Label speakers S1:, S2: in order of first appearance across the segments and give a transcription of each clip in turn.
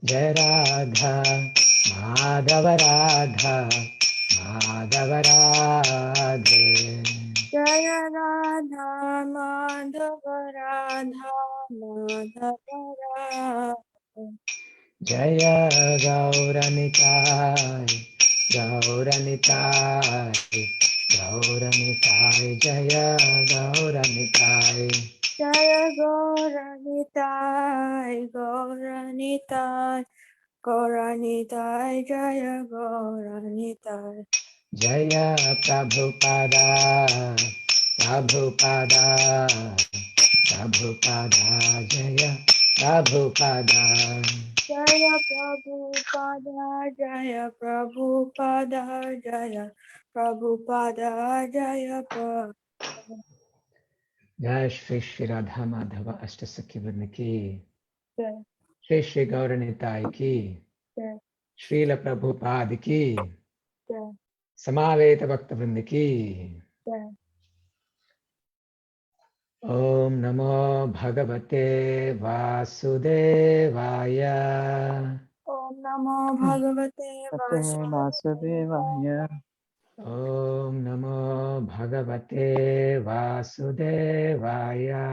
S1: Jai Radha Madhava Radha Madhava Radhe.
S2: Jaya Radha Madhava Radha Madhava Radha.
S1: Jaya Gauranitai Gauranitai Gauranitai Jaya Gauranitai.
S2: Jaya Gauranitai, Gauranitai, Gauranitai, Jaya Gauranitai.
S1: Jaya Prabhupada Prabhupada Prabhupada Jaya Prabhupada.
S2: Jaya Prabhupada, Jaya Prabhupada, Jaya Prabhupada, Jaya Prabhupada.
S1: Jai Shri Shri Radha Madhava Ashtasakhi Vrinda ki, Shri Shri Gauranitai ki,
S2: Jaya,
S1: Srila Prabhupada ki,
S2: Jaya,
S1: Samaveta Bhakta Vrinda ki.
S2: Jaya.
S1: Om Namo Bhagavate Vasudevaya.
S2: Om Namo Bhagavate
S3: Ate
S2: Vasudevaya.
S3: Vasudevaya.
S1: Om Namo Bhagavate Vasudevaya.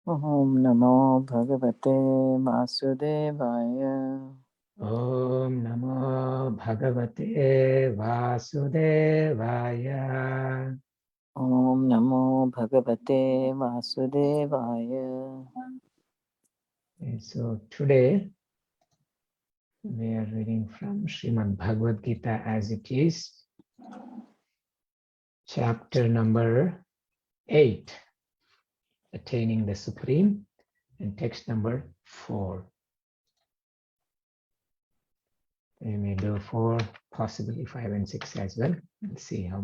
S3: Om Namo Bhagavate Vasudevaya.
S1: Om Namo Bhagavate Vasudevaya.
S3: Om Namo Bhagavate Vasudevaya.
S1: And so today we are reading from Srimad Bhagavad Gita as it is, chapter number 8, Attaining the Supreme, and text number 4. We may do 4, possibly 5 and 6 as well. Let's see how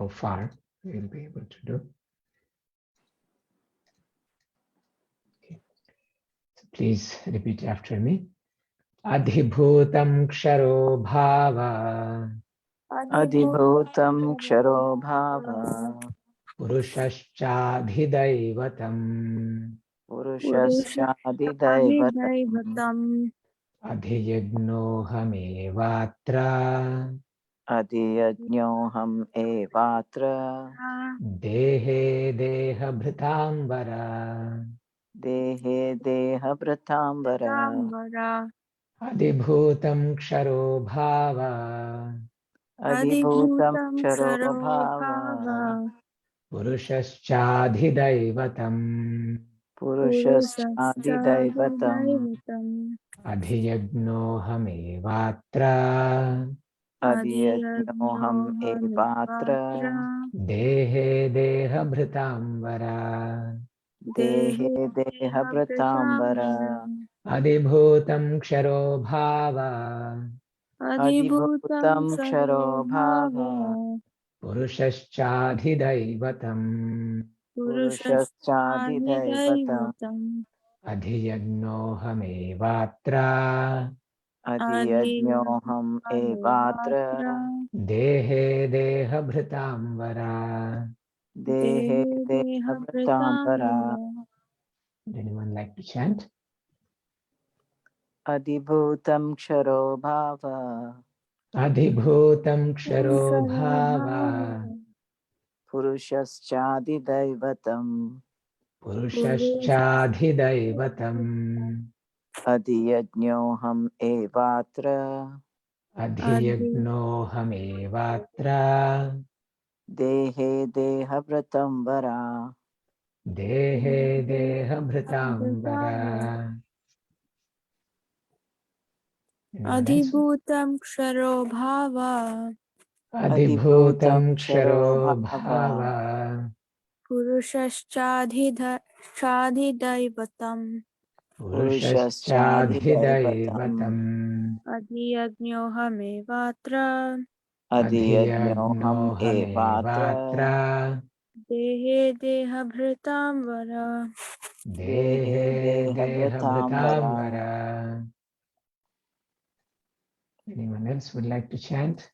S1: far we'll be able to do. Okay. So please repeat after me. Adhibhutam ksharo bhava
S3: Adhibhutam Ksharo Bhava.
S1: purushascha
S3: Purushaschadidaivatam.
S2: Adhidaivatam
S1: adhiyagnohamevatra
S3: Adhiyajñoham Evatra.
S1: dehe dehabhritambara.
S3: Dehe Deha Pratambara.
S2: Tambara.
S1: Adhibhutam ksharo bhava
S3: Adhibhutam
S2: Adhibhutam
S3: Ksharo
S2: Ksharo
S3: Bhava.
S2: Bhava
S1: purushaschaadhidaivatam
S3: Purushaschadidaivatam.
S2: Purusastadhidaivatam
S1: adhiyagnohamevatra
S3: Adiyajñoham
S2: Adhiyajñohamivatra
S3: Evatra.
S1: dehe dehabhritambara.
S3: Dehe
S2: Dehe
S3: Dehabhritambara.
S2: Dehapratam
S1: Adhibhutam ksharo bhava
S2: Adhibhutam
S3: Adhibhutam
S2: Ksharo
S3: Ksharo Bhava.
S2: Bhava
S1: purushaschaadhidaivatam
S3: Purushaschadidaivatam.
S2: Purushastadhidaivatam
S1: adhiyagnohamevatra
S3: Adiyajñoham Evatra.
S2: Adhiyajñohamivatra
S1: dehe dehabhritambara.
S3: Dehe
S2: Dehe
S3: Dehabhritambara.
S2: Dehapratam.
S1: Would anyone like to chant?
S3: Adhibhutam Ksharo Bhava.
S1: Adhibhutam ksharo bhava
S2: Sarvabhava
S3: Purushaschadidaivatam.
S1: purushaschaadhidaivatam
S3: Adiyajñoham Evatra.
S2: Adi
S1: adhiyagnohamevatra
S3: Dehe Dehabhritambara.
S1: dehe
S2: Adhibhutam
S1: dehabhritambara. Anyone else?
S2: Adhibhutam Ksharo Bhava
S3: Adhibhutam
S1: Adhibhutam
S3: Ksharo
S1: ksharo
S3: Bhava.
S1: bhava
S2: Purushasthadidaivatam
S3: Purushaschadidaivatam.
S1: purushaschaadhidaivatam
S2: Adhiyajñohamivatra
S3: Adiyajñoham Evatra.
S1: adhiyagnohamevatra
S2: Dehe Dehabhritam Vara.
S3: Dehe
S1: dehe
S3: Dehabhritambara.
S1: dehabhritambara. Anyone else would like to chant?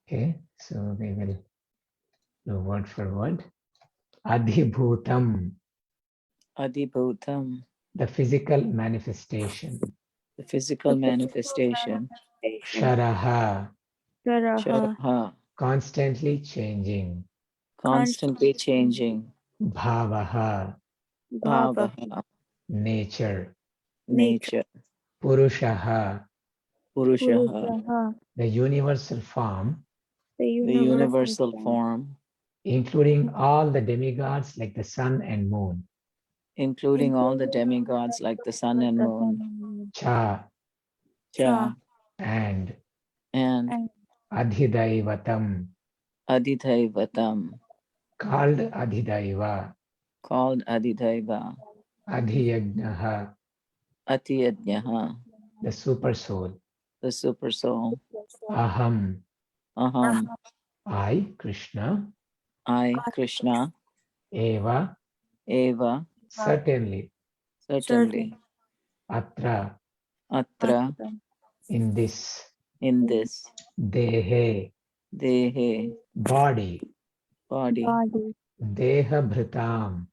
S1: Okay, so we will do word for word. Adhibhutam.
S3: Adhibhutam
S1: the physical manifestation.
S3: the physical manifestation.
S1: Sharaha,
S2: Sharaha,
S3: Sharaha,
S1: constantly changing.
S3: constantly changing.
S1: Bhavaha,
S2: Bhava,
S3: Bhavaha,
S1: nature.
S3: nature.
S1: Purushaha,
S3: Purushaha,
S2: Purushaha,
S1: the universal form,
S2: the
S3: the
S2: universal
S3: universal
S2: form,
S3: form,
S1: including all the demigods like the sun and moon.
S3: including all the demigods like the sun and
S2: the
S3: moon.
S2: sun,
S1: Cha,
S3: Cha
S1: and
S3: and
S2: and
S1: Adhidaivatam,
S3: Adhidhaivatam,
S1: called Adhidaiva.
S3: called Adhidhaiva.
S1: Adhiyagnaha,
S3: Atiyajnaha,
S1: the super soul.
S3: the super soul.
S1: Aham,
S3: Aham,
S1: I, Krishna.
S3: I, Krishna,
S1: Eva,
S3: Eva,
S1: certainly.
S3: certainly.
S1: Atra,
S3: Atra,
S1: in this.
S3: in this.
S1: Dehe,
S3: Dehe,
S1: body.
S3: body.
S2: body,
S1: Deha bhritam,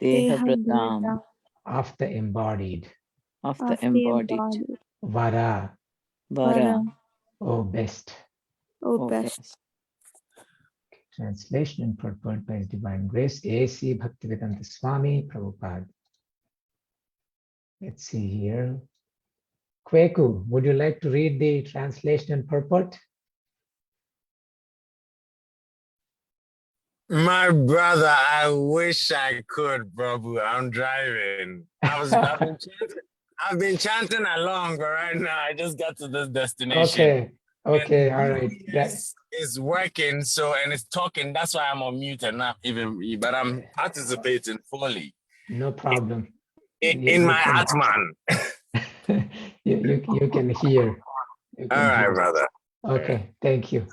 S3: Dehabratam,
S1: of the embodied.
S3: of
S2: of
S3: the
S2: the
S3: embodied.
S2: embodied.
S1: Vara,
S3: Vara,
S1: O best.
S2: O
S3: O
S2: best.
S3: best.
S1: Translation and purport by His Divine Grace, A.C. Bhaktivedanta Swami Prabhupada. Let's see here. Kweku, would you like to read the translation and purport?
S4: My brother, I wish I could, Prabhu. I'm driving. I've been chanting along, but right now I just got to this destination.
S1: Okay,
S4: And
S1: all right.
S4: it's working, so and it's talking. That's why I'm on mute and not even. But I'm participating fully
S1: No problem.
S4: in my Atman.
S1: You can hear. You
S4: All
S1: can
S4: right,
S1: hear.
S4: brother.
S1: Okay, thank you.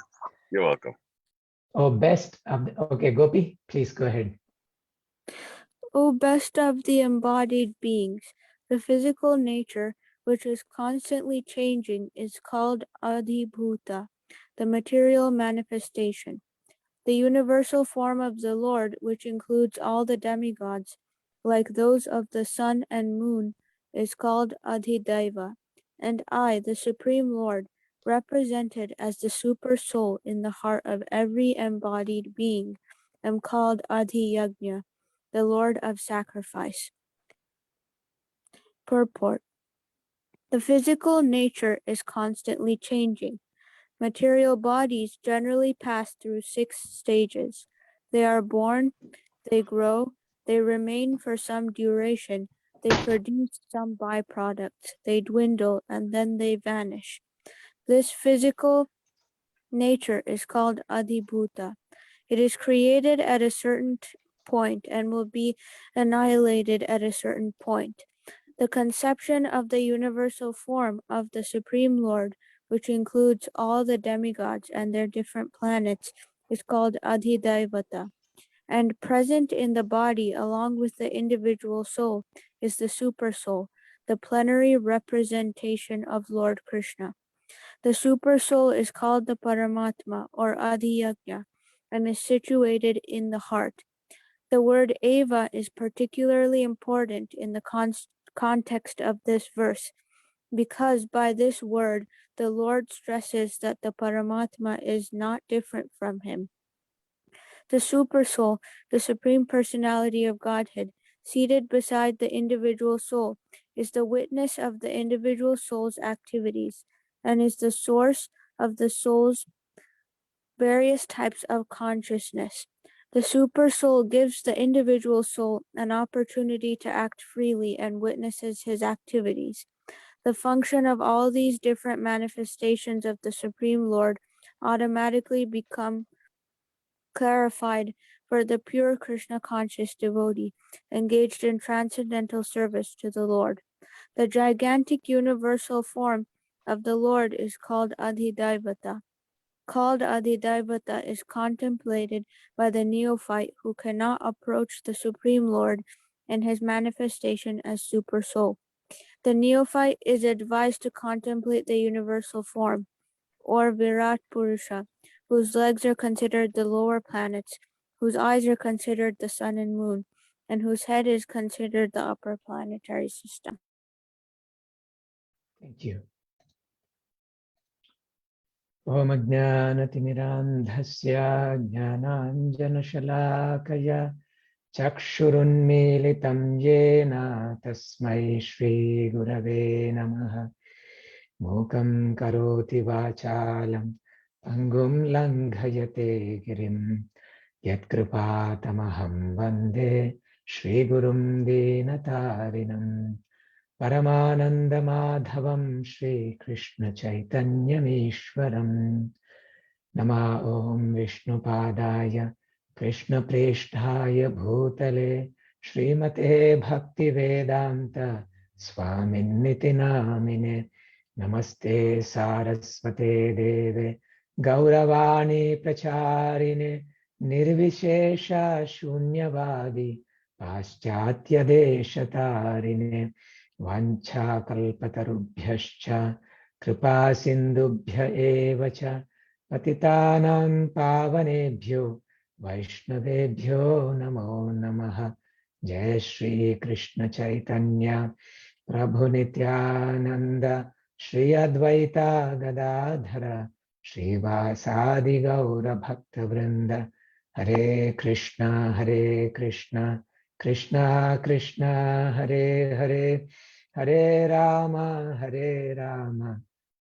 S4: You're welcome.
S1: Oh, best of the, okay, Gopi, please go ahead.
S2: O best of the embodied beings, the physical nature, which is constantly changing, is called Adhibhuta, the material manifestation. The universal form of the Lord, which includes all the demigods, like those of the sun and moon, is called Adhidaiva. And I, the Supreme Lord, represented as the super soul in the heart of every embodied being, am called Adhiyagnya, the Lord of sacrifice. Purport. The physical nature is constantly changing. Material bodies generally pass through 6 stages. They are born, they grow, they remain for some duration, they produce some byproducts, they dwindle, and then they vanish. This physical nature is called Adhibhuta. It is created at a certain point and will be annihilated at a certain point. The conception of the universal form of the Supreme Lord, which includes all the demigods and their different planets, is called Adhidaivata. And present in the body along with the individual soul is the super soul, the plenary representation of Lord Krishna. The super soul is called the Paramatma or Adhiyagya and is situated in the heart. The word Eva is particularly important in the context of this verse, because by this word the Lord stresses that the Paramatma is not different from him. The Supersoul, the Supreme Personality of Godhead, seated beside the individual soul, is the witness of the individual soul's activities and is the source of the soul's various types of consciousness. The super soul gives the individual soul an opportunity to act freely and witnesses his activities. The function of all these different manifestations of the Supreme Lord automatically become clarified for the pure Krishna conscious devotee engaged in transcendental service to the Lord. The gigantic universal form of the Lord is called Adhidaivata. Called Adhidaivata is contemplated by the neophyte who cannot approach the Supreme Lord in his manifestation as Super Soul. The neophyte is advised to contemplate the universal form, or Virat Purusha, whose legs are considered the lower planets, whose eyes are considered the sun and moon, and whose head is considered the upper planetary system.
S1: Thank you. Om Ajnanatimidandhasya Jnananjanashalakaya Chakshurunmilitam Yena Tasmai Shri Gurave Namaha Mukam Karoti Vachalam Pangum Langhayate Girim Yatkripatamaham Vande Shri Gurum Dinatarinam Paramananda Madhavam Shri Krishna Chaitanyamishwaram Nama Om Vishnu Padaya Krishna Presthaya Bhutale Srimate Bhakti Vedanta Swaminiti Namine Namaste Saraswate Deve Gauravani Pracharine Nirvishesha Shunyavadi Paschatya Deshatarine Vancha kalpatarubhyascha kripa sindubhya eva cha patitanam pavanebhyo vaishnavebhyo namo namaha. Jai Shri Krishna Chaitanya Prabhu Nityananda Shri Advaita Gadadhara Shri Vasadi Gaura Bhakta Vrinda. Hare Krishna Krishna Krishna Hare Hare Hare Rama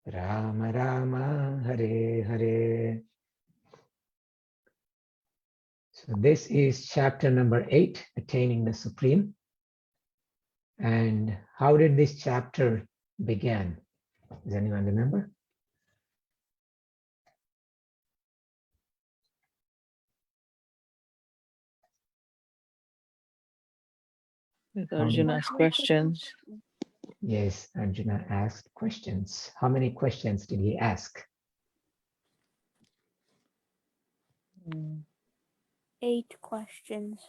S1: Rama Rama Hare Hare. So this is chapter number 8, Attaining the Supreme. And how did this chapter begin? Does anyone remember?
S3: With Arjuna's questions.
S1: Yes, Arjuna asked questions. How many questions did he ask?
S2: 8 questions.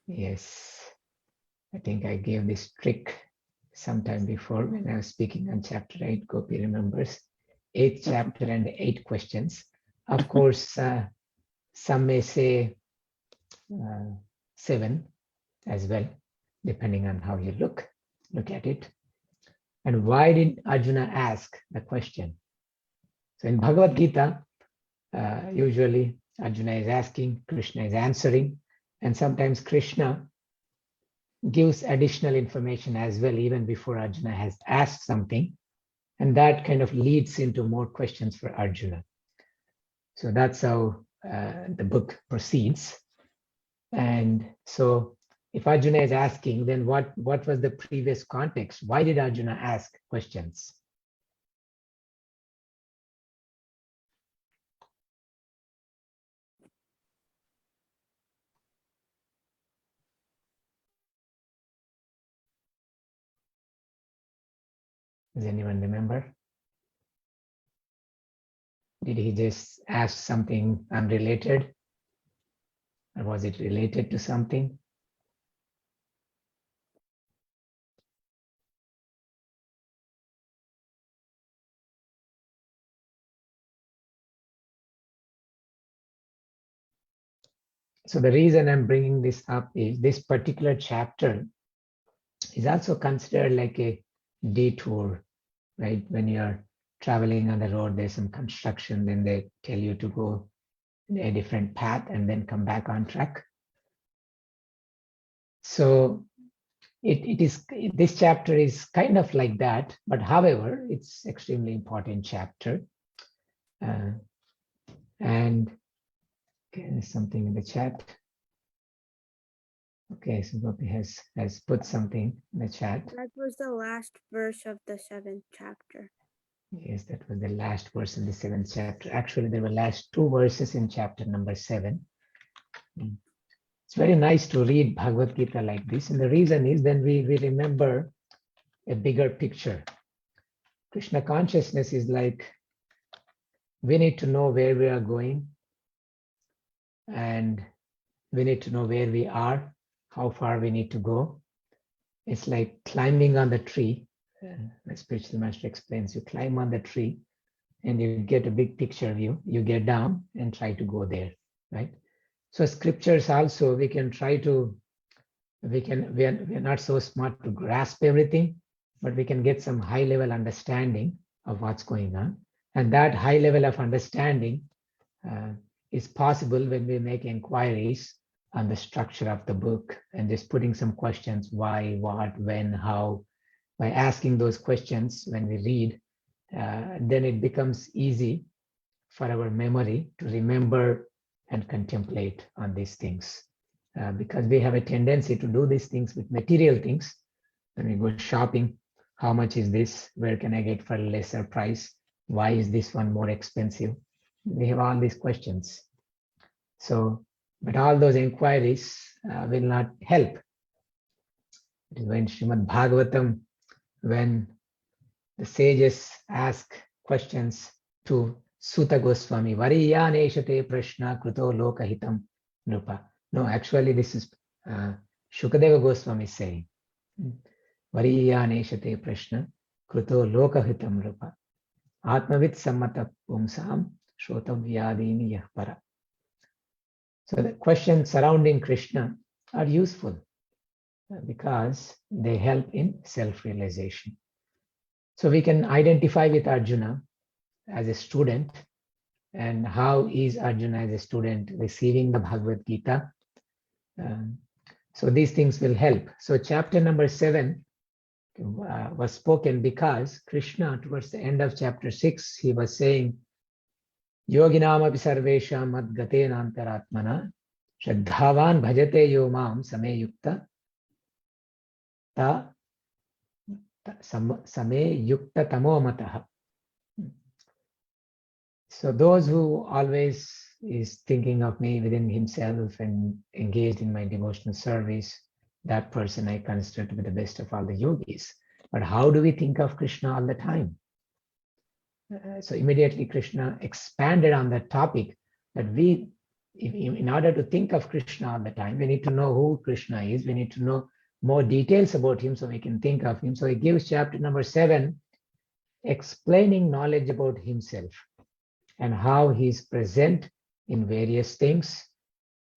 S1: Yes, I think I gave this trick sometime before when I was speaking on chapter 8. Gopi remembers. 8th chapter and 8 questions. Of course, some may say 7 as well, depending on how you look at it. And why did Arjuna ask the question? So in Bhagavad Gita, usually Arjuna is asking, Krishna is answering, and sometimes Krishna gives additional information as well, even before Arjuna has asked something, and that kind of leads into more questions for Arjuna. So that's how the book proceeds. And so if Arjuna is asking, then what was the previous context? Why did Arjuna ask questions? Does anyone remember? Did he just ask something unrelated? Or was it related to something? So the reason I'm bringing this up is this particular chapter is also considered like a detour, right? When you're traveling on the road, there's some construction, then they tell you to go a different path and then come back on track. So this chapter is kind of like that, but however, it's extremely important chapter. And okay, there's something in the chat. Okay, so Gopi has put something in the chat.
S2: That was the last verse of the 7th chapter.
S1: Yes, that was the last verse in the 7th chapter. Actually, there were last 2 verses in chapter number 7. It's very nice to read Bhagavad Gita like this. And the reason is then we remember a bigger picture. Krishna consciousness is like, we need to know where we are going. And we need to know where we are, how far we need to go. It's like climbing on the tree. The spiritual master explains, you climb on the tree and you get a big picture view. You get down and try to go there, right? So scriptures also, we can try to we are not so smart to grasp everything, but we can get some high level understanding of what's going on. And that high level of understanding is possible when we make inquiries on the structure of the book and just putting some questions, why, what, when, how. By asking those questions when we read, then it becomes easy for our memory to remember and contemplate on these things. Because we have a tendency to do these things with material things. When we go shopping, how much is this? Where can I get for a lesser price? Why is this one more expensive? We have all these questions. So, but all those inquiries will not help. It is when Srimad Bhagavatam, when the sages ask questions to Suta Goswami, Variyaneshate Prashna Kruto Lokahitam Nrupa. No, actually this is Shukadeva Goswami saying, Variyaneshate Prashna Kruto Lokahitam Nrupa. Atmavit Sammata Pumsam Shrotavyadini Yahpara. So the questions surrounding Krishna are useful because they help in self-realization. So we can identify with Arjuna as a student, and how is Arjuna as a student receiving the Bhagavad Gita. So these things will help. So chapter number 7 was spoken because Krishna, towards the end of chapter 6, he was saying, Yoginam api sarvesham mad gatena antaratmana shraddhavan bhajate yo mam same yukta ta same yukta tamo mataha. So those who always is thinking of me within himself and engaged in my devotional service, that person I consider to be the best of all the yogis. But how do we think of Krishna all the time? So immediately Krishna expanded on that topic, that we, in order to think of Krishna all the time, we need to know who Krishna is. We need to know more details about him so we can think of him. So he gives chapter number 7, explaining knowledge about himself and how he is present in various things.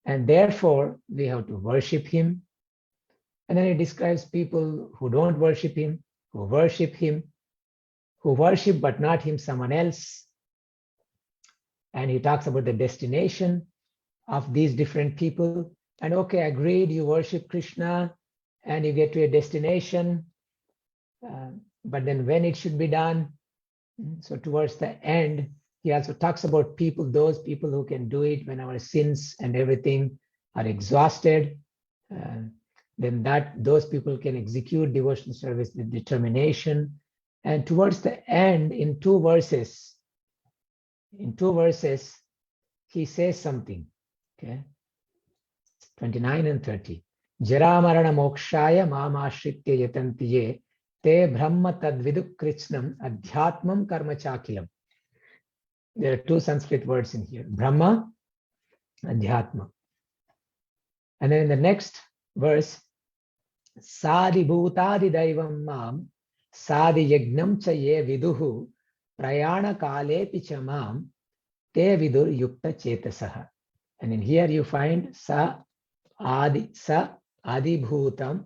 S1: And therefore, we have to worship him. And then he describes people who don't worship him, who worship him, who worship but not him, someone else. And he talks about the destination of these different people. And okay, agreed, you worship Krishna and you get to a destination, but then when it should be done. So towards the end, he also talks about people, those people who can do it when our sins and everything are exhausted. Then those people can execute devotional service with determination. And towards the end, in two verses, he says something, okay? 29 and 30. Jaramarana mokshaya mamashritya yatantiye te brahma tadviduk krishnam adhyatmam karma chakilam. There are two Sanskrit words in here, Brahma, Adhyatma. And then in the next verse, Sadi bhutadi daivam mam, Sadi yagnam cha ye viduhu, prayana kale picha mam, te vidur yukta chetasaha. And in here you find sa adi bhutam,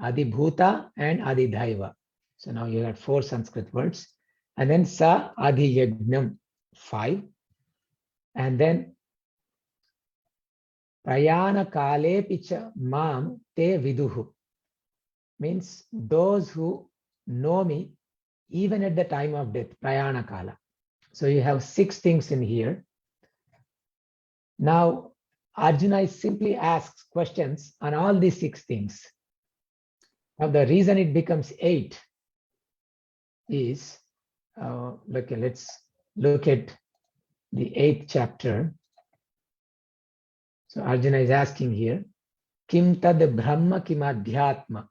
S1: adi bhuta and adi daiva. So now you have 4 Sanskrit words. And then sa adi yagnam, 5. And then prayana kale picha mam te viduhu, means those who know me even at the time of death, prayana kala. So you have 6 things in here. Now Arjuna simply asks questions on all these 6 things. Now the reason it becomes 8 is, let's look at the 8th chapter. So Arjuna is asking here, Kim tad Brahma kim Adhyatma.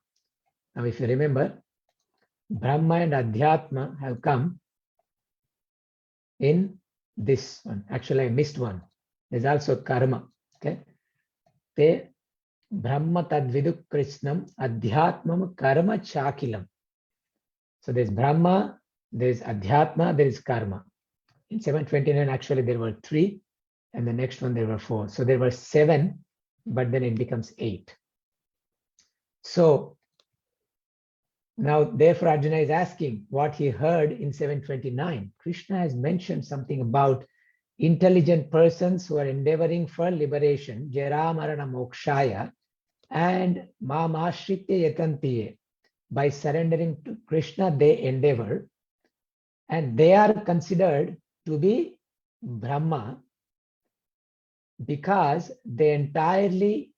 S1: Now if you remember, Brahma and Adhyatma have come in this one. Actually, I missed one. There's also karma. Okay. Te Brahma tadviduk krishnam adhyatmam karma chakilam. So there's Brahma, there's Adhyatma, there is karma. In 729, actually there were 3, and the next one there were 4. So there were 7, but then it becomes 8. So now, therefore, Arjuna is asking what he heard in 729. Krishna has mentioned something about intelligent persons who are endeavoring for liberation, Jara Marana Mokshaya, and Mamashritya Yatantiye. By surrendering to Krishna, they endeavor, and they are considered to be Brahma because they entirely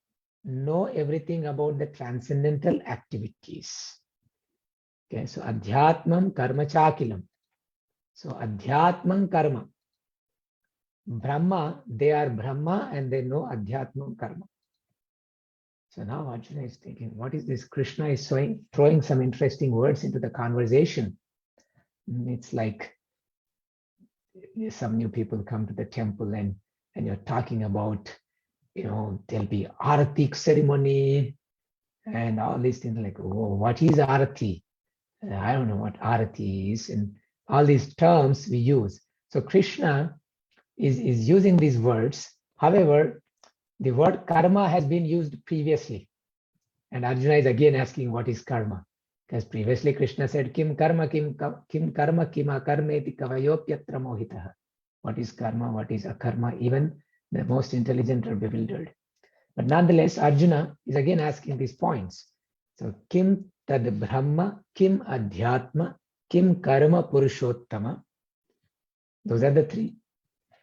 S1: know everything about the transcendental activities. Okay, so Adhyatmam Karma Chakilam. So Adhyatmam Karma. Brahma, they are Brahma and they know Adhyatmam Karma. So now Arjuna is thinking, what is this? Krishna is throwing some interesting words into the conversation. It's like some new people come to the temple and you're talking about, there'll be Aratik ceremony and all these things like, oh, what is Arati? I don't know what Arati is, and all these terms we use. So Krishna is using these words. However, the word karma has been used previously. And Arjuna is again asking what is karma. Because previously Krishna said, Kim karma, kim karma, kim akarmeti kavayopyatra mohitaha. What is karma, what is akarma? Even the most intelligent are bewildered. But nonetheless, Arjuna is again asking these points. So, kim tad brahma, kim adhyatma, kim karma purushottama. Those are the three.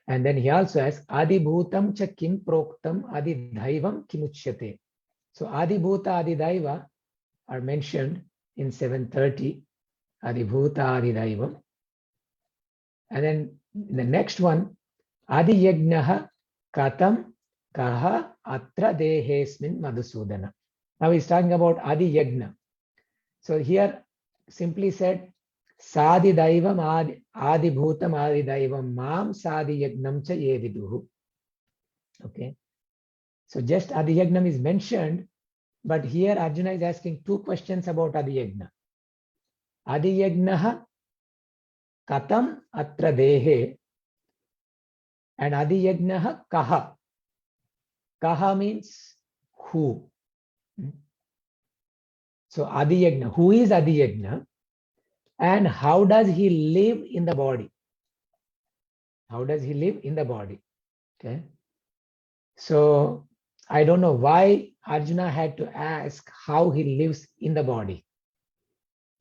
S1: And then he also asks, adi bhutam cha kim proktam, adi dhaivam kimuchyate. So, adi bhuta, adi daiva are mentioned in 730, adi bhuta, adi daivam. And then the next one, adi yajnaha katam kaha atra dehesmin madhusudana. Now he's talking about adi yajna. So here simply said, Sadi daivam adi bhutam adi daivam mam sadi yagnam cha ye viduhu. Okay. So just adi yagnam is mentioned, but here Arjuna is asking two questions about adi yagna. Adi yagnaha katam atra dehe and adi yagnaha kaha. Kaha means who. So adi yagna, who is adi yagna? And how does he live in the body? How does he live in the body? Okay. So I don't know why Arjuna had to ask how he lives in the body.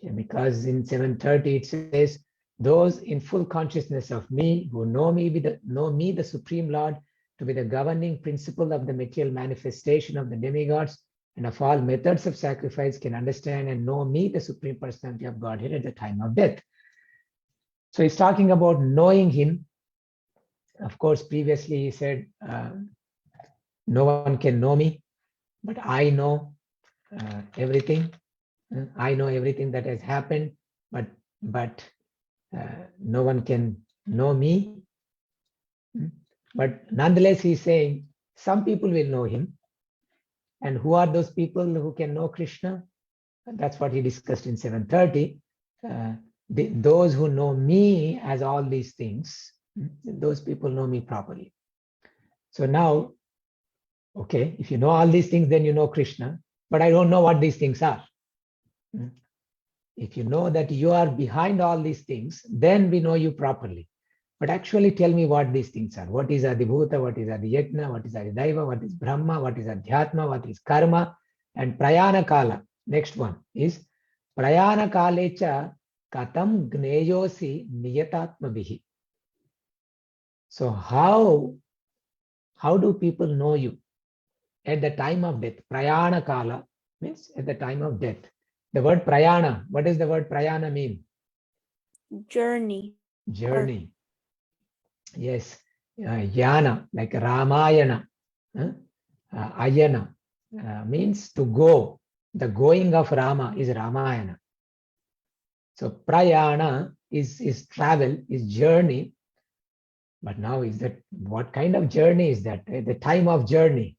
S1: Okay, because in 730 it says, those in full consciousness of me, who know me, the Supreme Lord, to be the governing principle of the material manifestation of the demigods and of all methods of sacrifice, can understand and know me, the Supreme Personality of Godhead, at the time of death. So he's talking about knowing him. Of course, previously he said, no one can know me, but I know everything. I know everything that has happened, but no one can know me. But nonetheless, he's saying some people will know him. And who are those people who can know Krishna? That's what he discussed in 730. Those who know me as all these things, those people know me properly. So now, okay, if you know all these things, then you know Krishna, but I don't know what these things are. If you know that you are behind all these things, then we know you properly. But actually tell me what these things are. What is Adibhuta, what is Adiyajna, what is Adidaiva, what is Brahma, what is Adhyatma, what is Karma, and Prayana Kala. Next one is Prayana Kalecha Katam Gneyosi Niyatatma Bihi. So how do people know you? At the time of death. Prayana Kala means at the time of death. The word Prayana, what does the word Prayana mean?
S2: Journey.
S1: Journey. Yes, Yana, like Ramayana. Ayana means to go. The going of Rama is Ramayana. So Prayana is travel, is journey. But now is that, what kind of journey is that? The time of journey.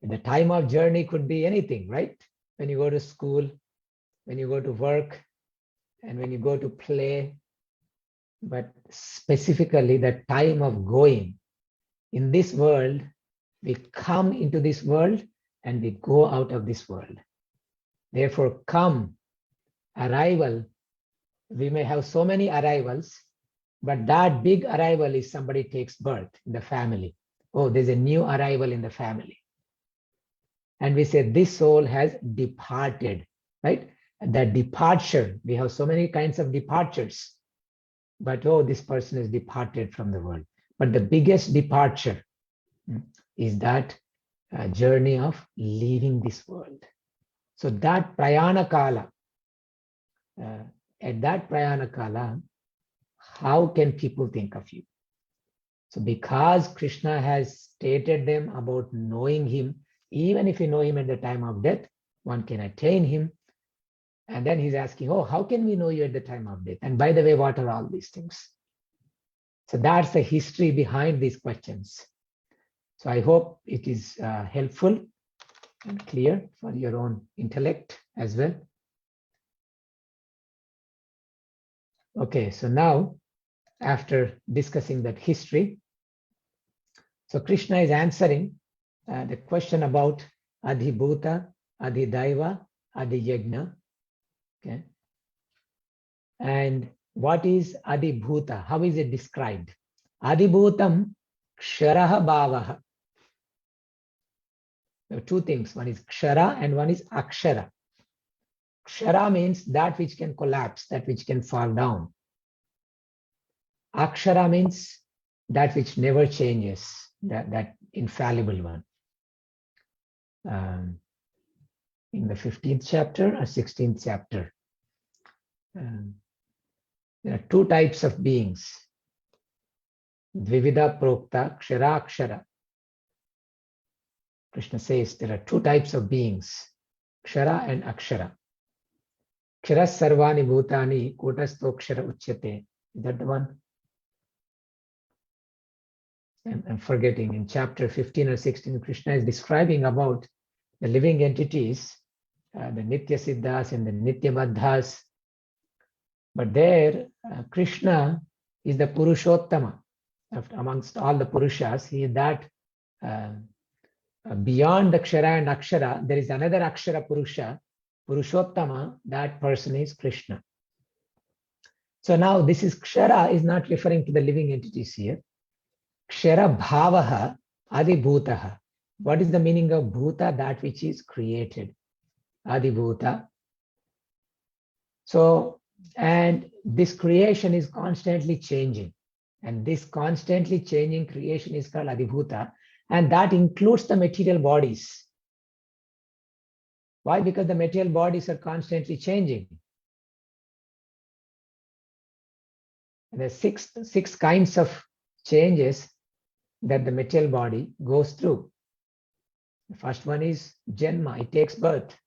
S1: The time of journey could be anything, right? When you go to school, when you go to work, and when you go to play. But specifically the time of going. In this world, we come into this world and we go out of this world. Therefore, come, arrival, we may have so many arrivals, but that big arrival is somebody takes birth in the family. Oh, there's a new arrival in the family. And we say this soul has departed, right? And that departure, we have so many kinds of departures, but oh, this person has departed from the world. But the biggest departure is that journey of leaving this world. So that prayana kala, at that prayana kala, how can people think of you? So because Krishna has stated them about knowing him, even if you know him at the time of death, one can attain him. And then he's asking, oh, how can we know you at the time of death? And by the way, what are all these things? So that's the history behind these questions. So I hope it is helpful and clear for your own intellect as well. Okay, so now after discussing that history, so Krishna is answering the question about Adhibhuta, Adhidaiva, Adhiyajna. Okay. And what is Adhibhuta? How is it described? Adhibhutam Ksharaha Bhavaha. There are two things. One is Kshara and one is Akshara. Kshara means that which can collapse, that which can fall down. Akshara means that which never changes, that infallible one. In the 15th chapter or 16th chapter, there are two types of beings. Dvivida Prokta Kshara Akshara. Krishna says there are two types of beings, Kshara and Akshara. Kshara Sarvani Bhutani Kutasto Kshara Uchyate. Is that the one? I'm forgetting. In chapter 15 or 16, Krishna is describing about the living entities, the Nitya Siddhas and the Nitya Baddhas. But there, Krishna is the Purushottama. Amongst all the Purushas, he is that beyond the Kshara and Akshara, there is another Akshara Purusha, Purushottama, that person is Krishna. So now this is Kshara is not referring to the living entities here. Kshara Bhavaha Adhibhutaha. What is the meaning of Bhuta? That which is created. Adhibhuta. So, and this creation is constantly changing. And this constantly changing creation is called Adhibhuta. And that includes the material bodies. Why? Because the material bodies are constantly changing. And there's six kinds of changes that the material body goes through. The first one is Janma, it takes birth.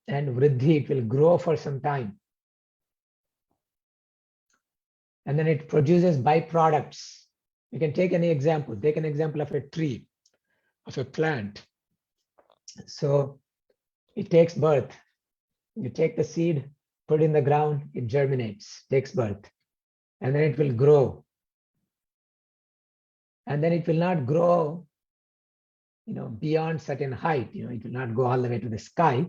S1: And Vriddhi, it will grow for some time. And then it produces byproducts. You can take any example. Take an example of a tree, of a plant. So it takes birth. You take the seed, put it in the ground, it germinates, takes birth. And then it will grow. And then it will not grow, beyond certain height. It will not go all the way to the sky.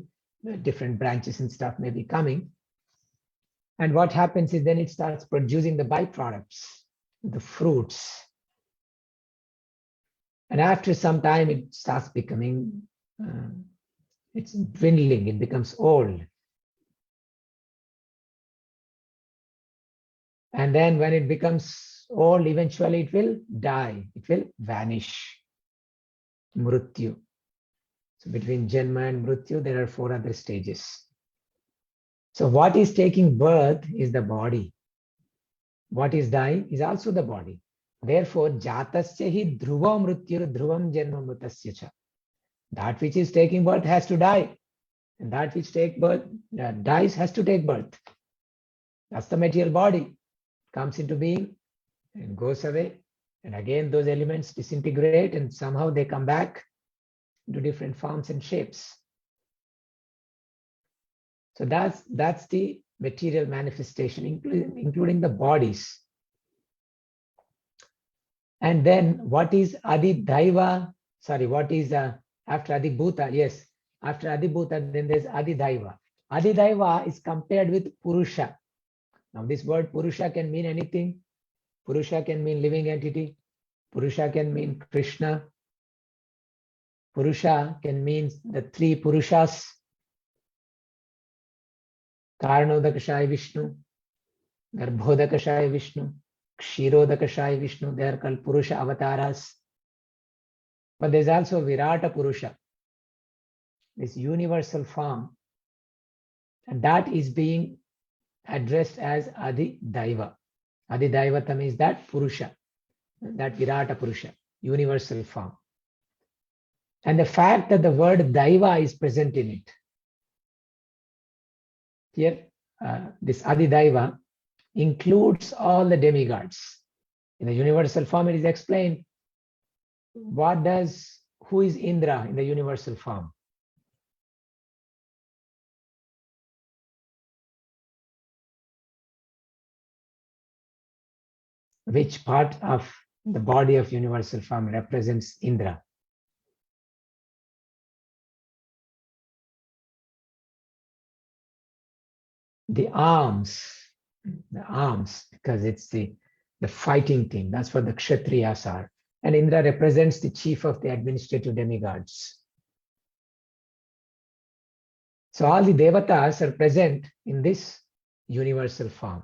S1: Different branches and stuff may be coming. And what happens is then it starts producing the byproducts, the fruits. And after some time, it starts becoming, it's dwindling, it becomes old. And then when it becomes old, eventually it will die, it will vanish. Mrityu. So between Janma and Mrityu, there are 4 other stages. So what is taking birth is the body. What is dying is also the body. Therefore, Jatasya hi dhruvam mrityur dhruvam janma mritasya cha. That which is taking birth has to die. And that which dies has to take birth. That's the material body. Comes into being and goes away. And again, those elements disintegrate and somehow they come back into different forms and shapes. So that's the material manifestation, including the bodies. And then what is Adhidaiva? What is After Adibhuta, yes. After Adibhuta, then there's Adidaiva. Adidaiva is compared with Purusha. Now this word Purusha can mean anything. Purusha can mean living entity. Purusha can mean Krishna. Purusha can mean the three Purushas. Karanodakashaya Vishnu, Garbhodakashaya Vishnu, Kshirodakashaya Vishnu. They are called Purusha avatars. But there's also Virata Purusha, this universal form, and that is being addressed as Adi Daiva. Adi Daivatam is that Purusha, that Virata Purusha, universal form. And the fact that the word Daiva is present in it. Here, this Adi Daiva includes all the demigods. In the universal form, it is explained who is Indra in the universal form. Which part of the body of universal form represents Indra? The arms, because it's the fighting thing. That's what the Kshatriyas are. And Indra represents the chief of the administrative demigods. So all the devatas are present in this universal form.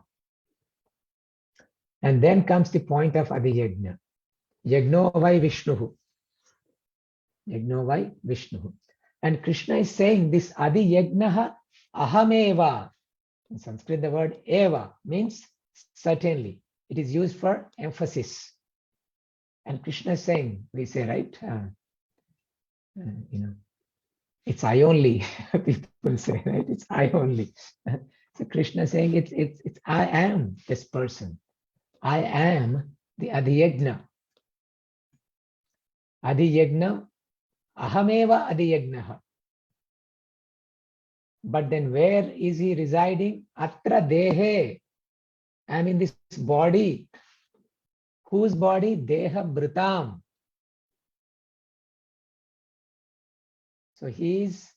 S1: And then comes the point of Adiyajna. Yagno vai Vishnuhu. Yagno vai Vishnuhu. And Krishna is saying this Adiyajnaha ahameva. In Sanskrit, the word eva means certainly. It is used for emphasis. And Krishna is saying, we say, right? It's I only. People say, right? It's I only. So Krishna is saying, it's I am this person. I am the Adiyajna. Adiyajna, ahameva Adiyajnaha. But then where is he residing? Atra dehe. I am in this body. Whose body? Deha Britam. So he is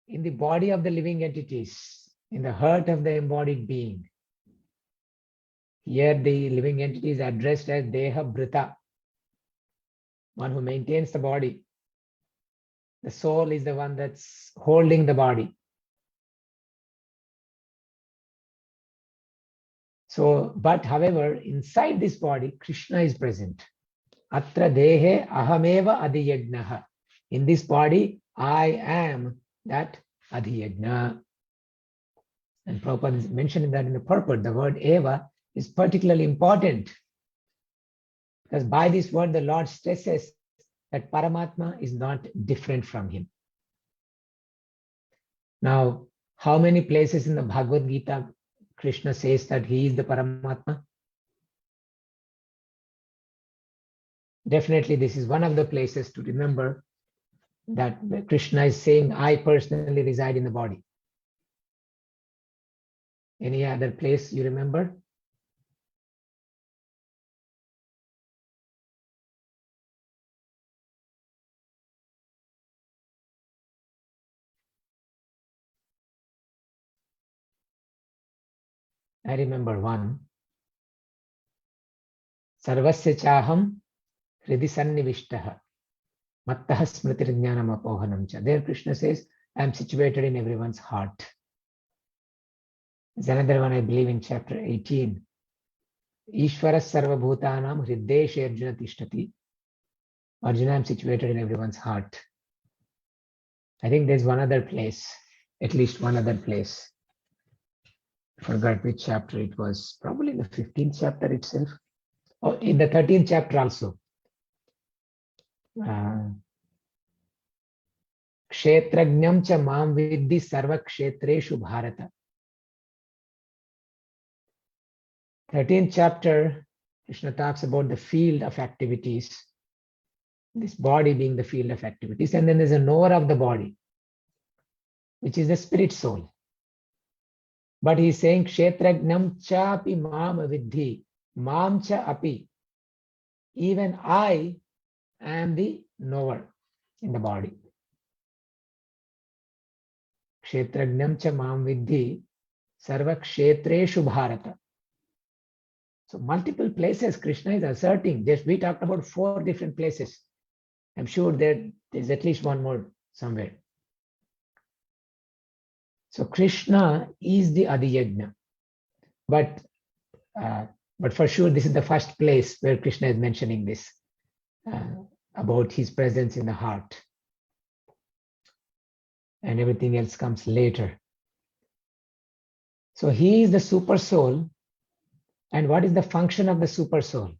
S1: in the body of the living entities, in the heart of the embodied being. Here the living entity is addressed as Deha Brita, one who maintains the body. The soul is the one that's holding the body. So, but however, inside this body, Krishna is present. Atra dehe ahameva adiyajnaha. In this body, I am that adiyajna. And Prabhupada is mentioning that in the purport, the word eva is particularly important. Because by this word, the Lord stresses that Paramatma is not different from him. Now, how many places in the Bhagavad Gita Krishna says that he is the Paramatma? Definitely, this is one of the places to remember that Krishna is saying, I personally reside in the body. Any other place you remember? I remember one. Sarvasya chaham hridi sannivishtaha mattah smritirjnanam apohanam cha. There Krishna says, I am situated in everyone's heart. There's another one, I believe, in chapter 18. Ishvara sarva bhutanam hriddeshe Arjuna tishtati. Arjuna, I am situated in everyone's heart. I think there's one other place, at least one other place. I forgot which chapter it was, probably the 15th chapter itself. Oh, in the 13th chapter also. Kshetrajnam cha mam vidhi sarva kshetreshu bharata. 13th chapter, Krishna talks about the field of activities, this body being the field of activities, and then there's a knower of the body, which is the spirit soul. But he's saying, Kshetrajnam cha api mam vidhi, mam cha api. Even I am the knower. in the body. Kshetragnam cha mam vidhi sarva kshetreshu bharata. So multiple places Krishna is asserting. Just we talked about 4 different places. I'm sure there's at least one more somewhere. So Krishna is the Adiyajna. But for sure, this is the first place where Krishna is mentioning this about his presence in the heart. And everything else comes later. So he is the super soul. And what is the function of the super soul?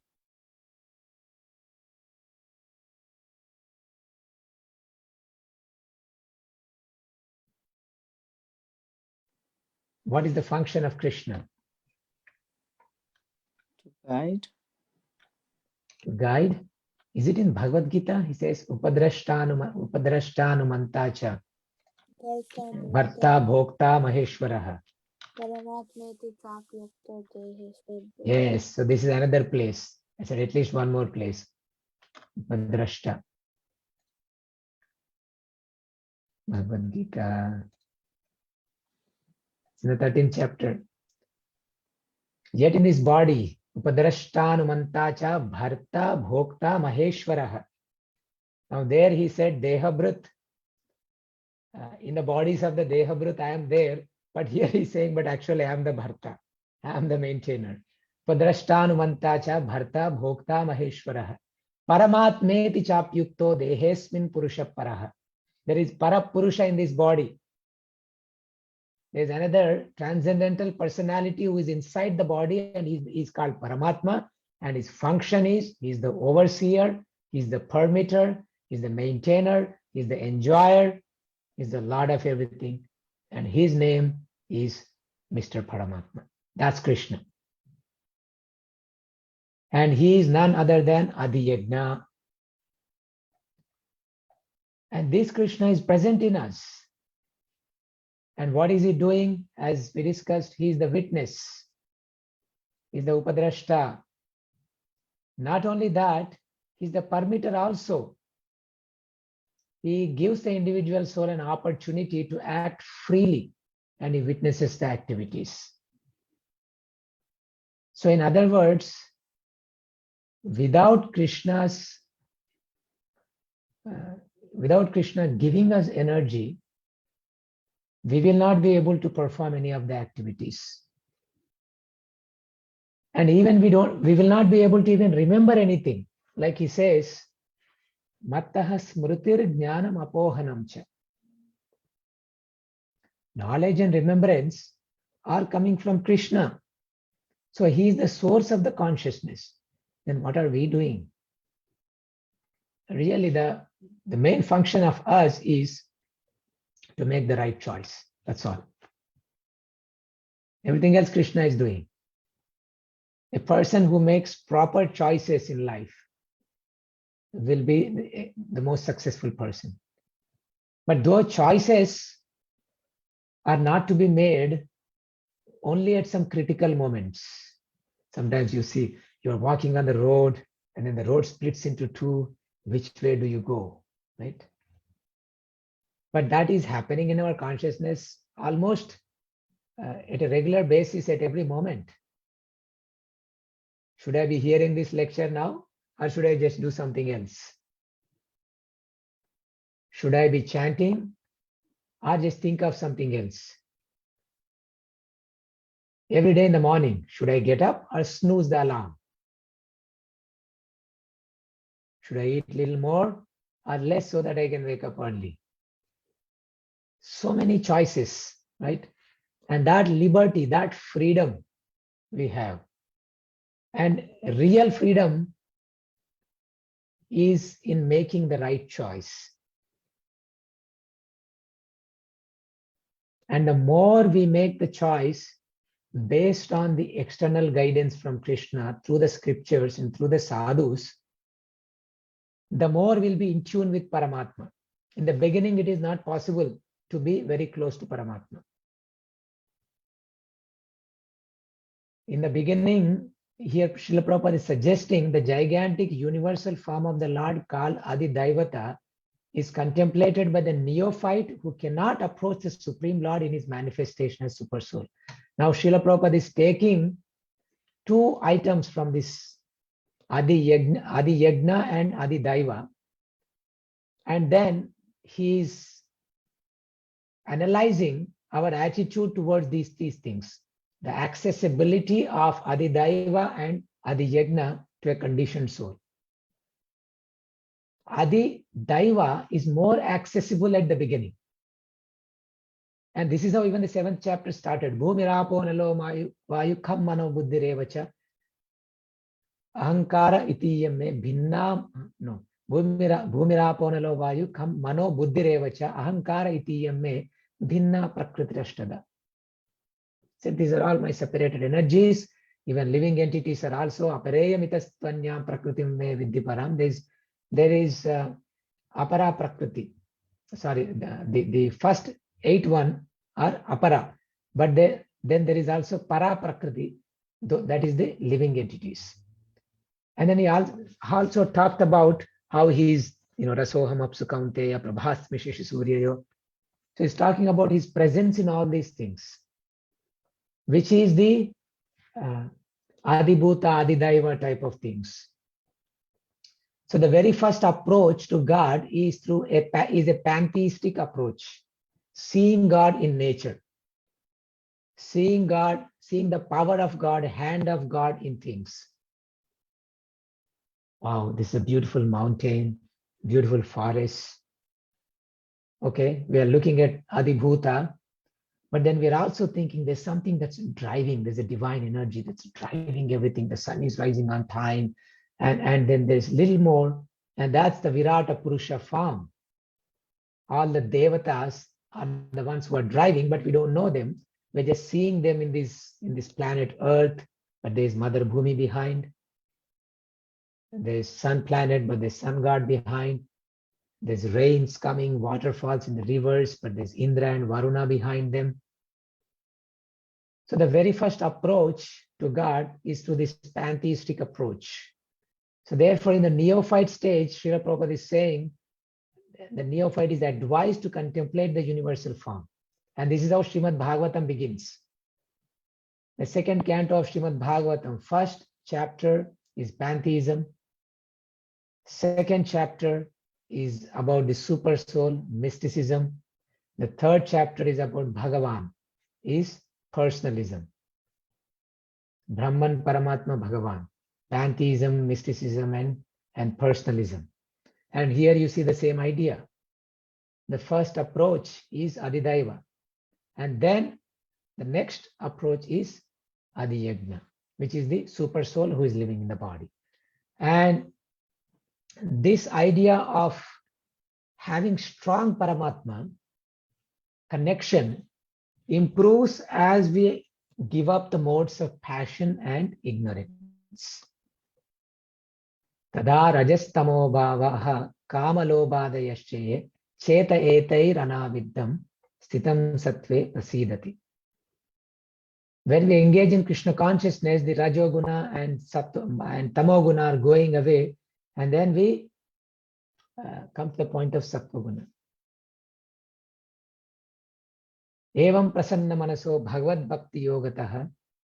S1: What is the function of Krishna?
S3: To guide.
S1: To guide. Is it in Bhagavad Gita? He says, Upadrashtanumantacha Bharta Bhokta Maheshwaraha. Yes, so this is another place. I said at least one more place. Upadrashta. Bhagavad Gita. It's in the 13th chapter. Yet in this body, Upadrashtanumantacha Bharta Bhokta Maheshwaraha. Now there he said Dehabrut. In the bodies of the Dehabrut, I am there. But here he's saying, but actually I am the Bharta. I am the maintainer. Upadrashtanumantacha Bharta Bhokta Maheshwaraha. Paramatmeti chapyukto dehesmin purusha paraha. There is Parapurusha in this body. There is another transcendental personality who is inside the body, and he's called Paramatma, and his function is he's the overseer, he's the permitter, he's the maintainer, he's the enjoyer, he's the Lord of everything, and his name is Mr. Paramatma. That's Krishna. And he is none other than Adiyajna. And this Krishna is present in us. And what is he doing? As we discussed, he is the witness. He is the Upadrashta. Not only that, he is the permitter also. He gives the individual soul an opportunity to act freely, and he witnesses the activities. So in other words, without Krishna giving us energy, we will not be able to perform any of the activities. And even we will not be able to even remember anything. Like he says, Mattaha smrutir jnanam apohanam cha. Knowledge and remembrance are coming from Krishna. So he is the source of the consciousness. Then what are we doing? Really, the main function of us is to make the right choice. That's all. Everything else Krishna is doing. A person who makes proper choices in life will be the most successful person. But those choices are not to be made only at some critical moments. Sometimes you see you're walking on the road and then the road splits into two. Which way do you go, right? But that is happening in our consciousness almost at a regular basis at every moment. Should I be hearing this lecture now, or should I just do something else? Should I be chanting or just think of something else? Every day in the morning, should I get up or snooze the alarm? Should I eat a little more or less so that I can wake up early? So many choices, right? And that liberty, that freedom we have. And real freedom is in making the right choice. And the more we make the choice based on the external guidance from Krishna through the scriptures and through the sadhus, the more we'll be in tune with Paramatma. In the beginning, it is not possible to be very close to Paramatma. In the beginning, here Srila Prabhupada is suggesting the gigantic universal form of the Lord called Adi Daivata is contemplated by the neophyte who cannot approach the Supreme Lord in his manifestation as Super Soul. Now, Srila Prabhupada is taking two items from this Adi Yagna and Adi Daiva, and then he is analyzing our attitude towards these things, the accessibility of Adi Daiva and Adi Yagna to a conditioned soul. Adi Daiva is more accessible at the beginning. And this is how even the 7th chapter started. Bhumirapo nalo vayu kham mano buddhi revacha ahankara itiyam me bhinna no bhumirapo nalo vayu kham mano buddhi revacha ahankara itiyam me bhinna prakritirashtada. So these are all my separated energies. Even living entities are also apareya mitastvanyam prakritim me vidhiparam. There is apara prakriti. Sorry, the first 8 are apara, but then there is also para prakriti, that is the living entities. And then he also talked about how he is, rasoham apsu kaunteya prabhasmi shishi suryayo. So he's talking about his presence in all these things, which is the adibhuta, adidaiva type of things. So the very first approach to God is through a pantheistic approach, seeing God in nature, seeing God, seeing the power of God, hand of God in things. Wow, this is a beautiful mountain, beautiful forest. Okay, we are looking at Adibhuta, but then we're also thinking there's something that's driving, there's a divine energy that's driving everything. The sun is rising on time. And then there's little more, and that's the Virata Purusha form. All the devatas are the ones who are driving, but we don't know them. We're just seeing them in this planet Earth, but there's Mother Bhumi behind. There's sun planet, but there's sun god behind. There's rains coming, waterfalls in the rivers, but there's Indra and Varuna behind them. So the very first approach to God is through this pantheistic approach. So therefore, in the neophyte stage, Srila Prabhupada is saying the neophyte is advised to contemplate the universal form. And this is how Srimad Bhagavatam begins. The second canto of Srimad Bhagavatam, first chapter is pantheism. Second chapter is about the super soul, mysticism. The third chapter is about Bhagavan, is personalism. Brahman, Paramatma, Bhagavan. Pantheism, mysticism, and personalism. And here you see the same idea. The first approach is Adidaiva. And then the next approach is Adiyagna, which is the super soul who is living in the body. And this idea of having strong Paramatma connection improves as we give up the modes of passion and ignorance. Tada rajastamo bhavaha kamalobhadayasche cheta etai ranaviddam stitam sattve prasidati. When we engage in Krishna consciousness, the Rajoguna and Tamoguna are going away, and then we come to the point of Sattva-guna. Evam prasanna manaso bhagavad bhakti yogataha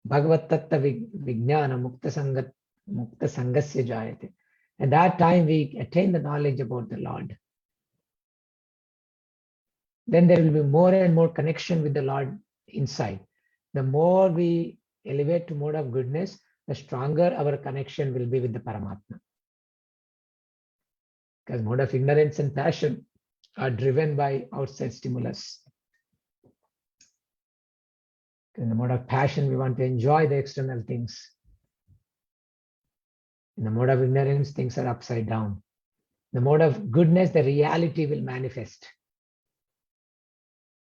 S1: bhagavad tatta vijnana mukta sangasya jayate. At that time we attain the knowledge about the Lord. Then there will be more and more connection with the Lord inside. The more we elevate to mode of goodness, the stronger our connection will be with the Paramatma. Because mode of ignorance and passion are driven by outside stimulus. In the mode of passion, we want to enjoy the external things. In the mode of ignorance, things are upside down. In the mode of goodness, the reality will manifest.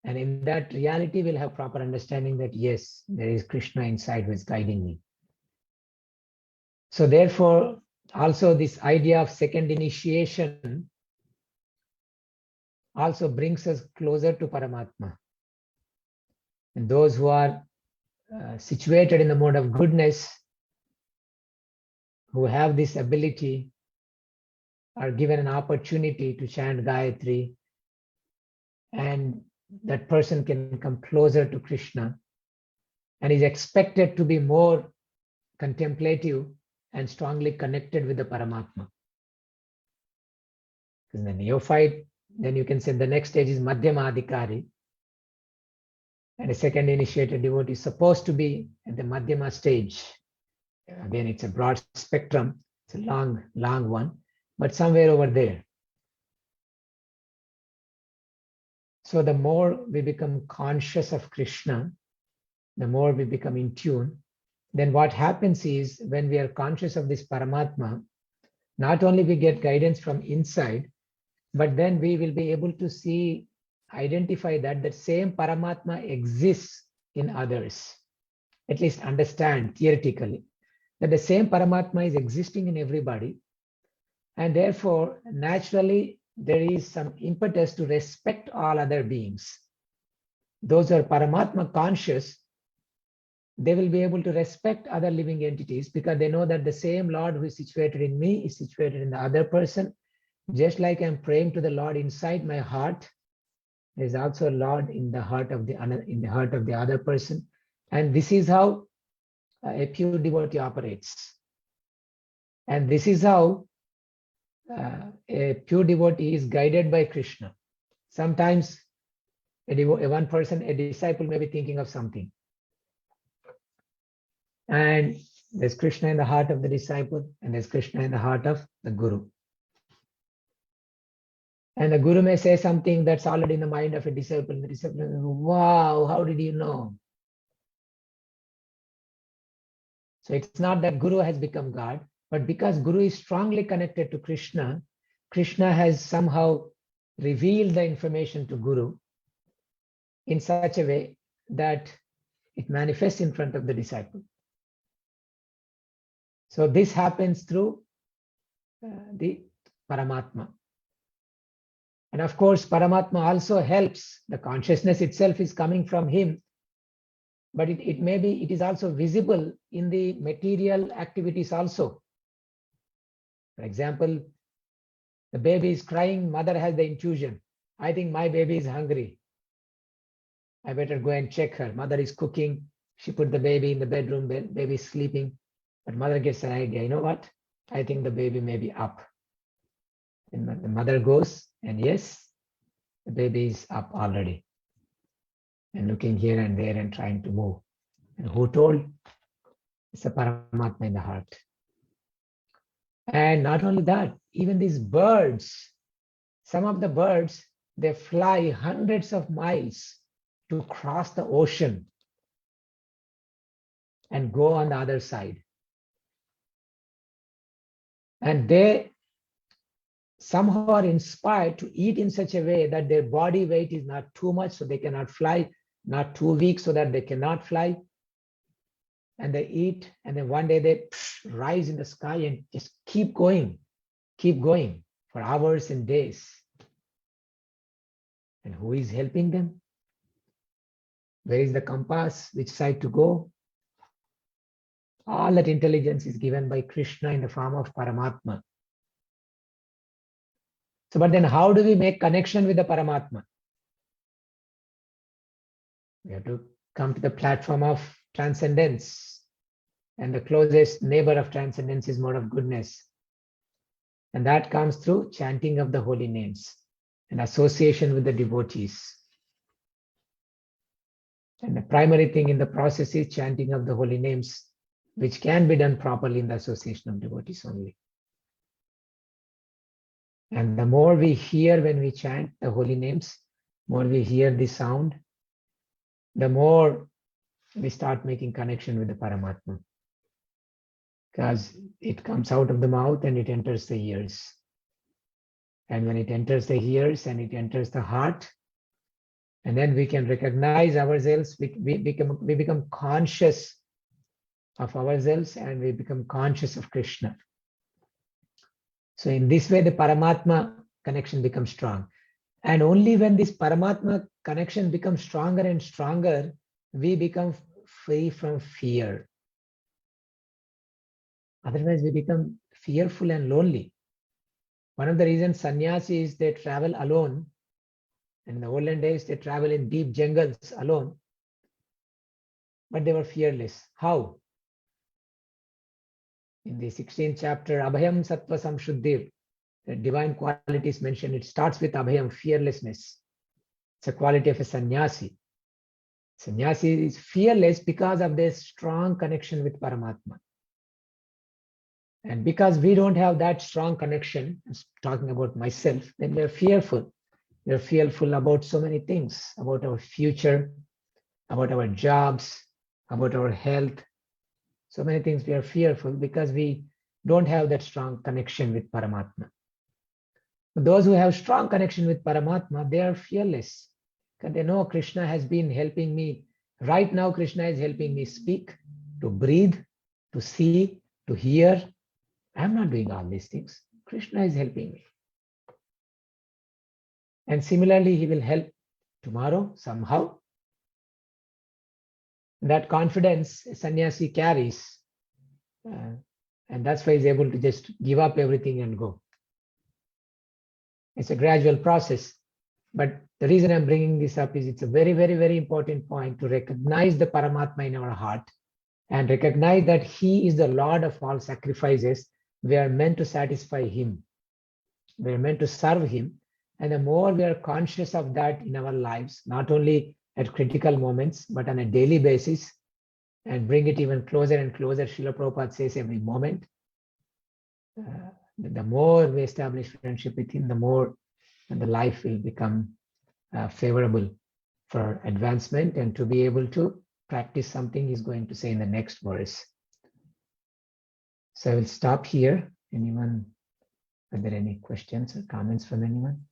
S1: And in that reality, we'll have proper understanding that yes, there is Krishna inside who is guiding me. So therefore, also this idea of second initiation also brings us closer to Paramatma. And those who are situated in the mode of goodness, who have this ability are given an opportunity to chant Gayatri, and that person can come closer to Krishna and is expected to be more contemplative and strongly connected with the Paramatma. In the neophyte, then you can say the next stage is Madhyama Adhikari. And a second initiated devotee is supposed to be at the Madhyama stage. Again, it's a broad spectrum. It's a long one, but somewhere over there. So the more we become conscious of Krishna, the more we become in tune. Then what happens is when we are conscious of this Paramatma, not only we get guidance from inside, but then we will be able to see, identify that the same Paramatma exists in others. At least understand theoretically that the same Paramatma is existing in everybody. And therefore, naturally, there is some impetus to respect all other beings. Those who are Paramatma conscious, they will be able to respect other living entities because they know that the same Lord who is situated in me is situated in the other person. Just like I'm praying to the Lord inside my heart, there is also a Lord in the heart of the other person. And this is how a pure devotee operates. And this is how a pure devotee is guided by Krishna. Sometimes a disciple may be thinking of something. And there's Krishna in the heart of the disciple, and there's Krishna in the heart of the guru. And the guru may say something that's already in the mind of a disciple, and the disciple will go, wow, how did you know? So it's not that guru has become God, but because guru is strongly connected to Krishna, Krishna has somehow revealed the information to guru in such a way that it manifests in front of the disciple. So this happens through the Paramatma. And of course, Paramatma also helps. The consciousness itself is coming from him, but it is also visible in the material activities also. For example, the baby is crying, mother has the intuition. I think my baby is hungry. I better go and check her. Mother is cooking. She put the baby in the bedroom, baby is sleeping. But mother gets an idea, you know what? I think the baby may be up. And the mother goes, and yes, the baby is up already. And looking here and there and trying to move. And who told? It's a Paramatma in the heart. And not only that, even these birds, some of the birds, they fly hundreds of miles to cross the ocean and go on the other side. And they somehow are inspired to eat in such a way that their body weight is not too much, so they cannot fly, not too weak so that they cannot fly. And they eat, and then one day they rise in the sky and just keep going for hours and days. And who is helping them? Where is the compass? Which side to go? All that intelligence is given by Krishna in the form of Paramatma. So, but then how do we make connection with the Paramatma? We have to come to the platform of transcendence. And the closest neighbor of transcendence is mode of goodness. And that comes through chanting of the holy names and association with the devotees. And the primary thing in the process is chanting of the holy names, which can be done properly in the association of devotees only. And the more we hear when we chant the holy names, more we hear the sound, the more we start making connection with the Paramatma. Because it comes out of the mouth and it enters the ears. And when it enters the ears and it enters the heart, and then we can recognize ourselves, we become conscious of ourselves and we become conscious of Krishna. So in this way, the Paramatma connection becomes strong. And only when this Paramatma connection becomes stronger and stronger, we become free from fear. Otherwise, we become fearful and lonely. One of the reasons sannyasis, they travel alone. In the olden days, they travel in deep jungles alone, but they were fearless. How? In the 16th chapter, Abhayam Sattva Samshuddhi, the divine qualities mentioned. It starts with Abhayam, fearlessness. It's a quality of a sannyasi. Sannyasi is fearless because of their strong connection with Paramatma. And because we don't have that strong connection, talking about myself, then we're fearful. We're fearful about so many things, about our future, about our jobs, about our health. So many things we are fearful because we don't have that strong connection with Paramatma. But those who have strong connection with Paramatma, they are fearless. Because they know Krishna has been helping me. Right now, Krishna is helping me speak, to breathe, to see, to hear. I'm not doing all these things. Krishna is helping me. And similarly, he will help tomorrow somehow. That confidence sannyasi carries. And that's why he's able to just give up everything and go. It's a gradual process. But the reason I'm bringing this up is it's a very, very, very important point to recognize the Paramatma in our heart and recognize that he is the Lord of all sacrifices. We are meant to satisfy him. We are meant to serve him. And the more we are conscious of that in our lives, not only at critical moments, but on a daily basis, and bring it even closer and closer, Srila Prabhupada says every moment, the more we establish friendship with him, the more the life will become favorable for advancement and to be able to practice something he's going to say in the next verse. So I will stop here. Anyone, are there any questions or comments from anyone?